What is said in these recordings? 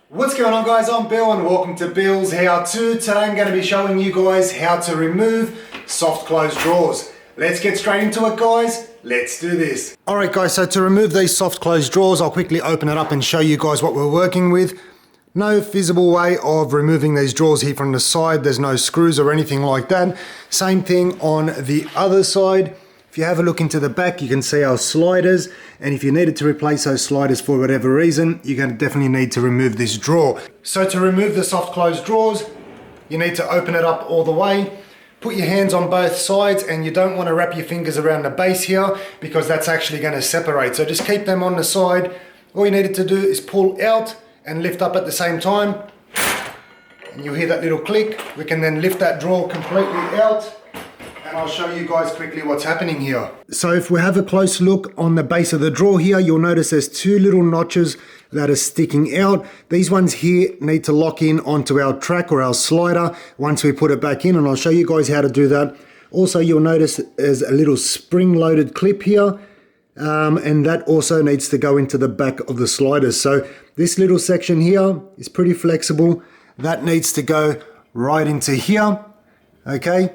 What's going on, guys? I'm Bill and welcome to Bill's How To. Today I'm going to be showing you guys how to remove soft close drawers. Let's get straight into it, guys. Let's do this. Alright guys, so to remove these soft close drawers, I'll quickly open it up and show you guys what we're working with. No feasible way of removing these drawers here from the side. There's no screws or anything like that. Same thing on the other side. If you have a look into the back, you can see our sliders, and if you needed to replace those sliders for whatever reason, you're going to definitely need to remove this drawer. So to remove the soft close drawers, you need to open it up all the way, put your hands on both sides, and you don't want to wrap your fingers around the base here because that's actually going to separate. So just keep them on the side. All you needed to do is pull out and lift up at the same time, and you'll hear that little click. We can then lift that drawer completely out. And I'll show you guys quickly what's happening here. So if we have a close look on the base of the drawer here, you'll notice there's two little notches that are sticking out. These ones here need to lock in onto our track or our slider once we put it back in, and I'll show you guys how to do that. Also, you'll notice there's a little spring-loaded clip here, and that also needs to go into the back of the sliders. So this little section here is pretty flexible. That needs to go right into here, okay?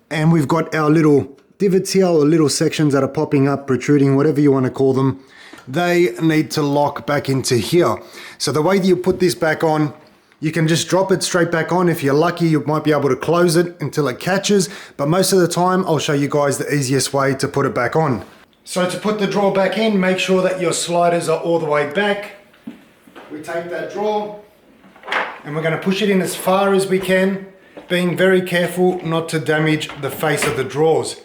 And we've got our little divots here, or little sections that are popping up, protruding, whatever you want to call them. They need to lock back into here. So the way that you put this back on, you can just drop it straight back on. If you're lucky, you might be able to close it until it catches. But most of the time, I'll show you guys the easiest way to put it back on. So to put the drawer back in, make sure that your sliders are all the way back. We take that drawer and we're going to push it in as far as we can, being very careful not to damage the face of the drawers.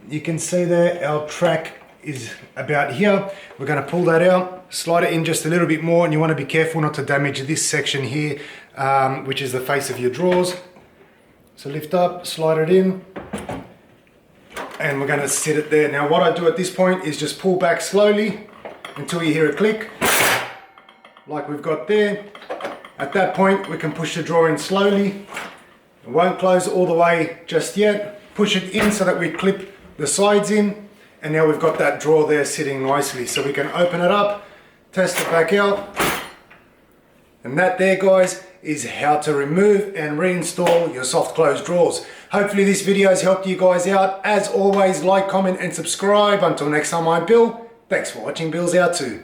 You can see there our track is about here. We're going to pull that out, slide it in just a little bit more, and you want to be careful not to damage this section here, which is the face of your drawers. So lift up, slide it in, and we're going to sit it there. Now what I do at this point is just pull back slowly until you hear a click, like we've got there. At that point, we can push the drawer in slowly. It won't close all the way just yet. Push it in so that we clip the sides in, and now we've got that drawer there sitting nicely. So we can open it up, test it back out, and that there, guys, is how to remove and reinstall your soft close drawers. Hopefully this video has helped you guys out. As always, like, comment, and subscribe. Until next time, I'm Bill. Thanks for watching Bill's How To.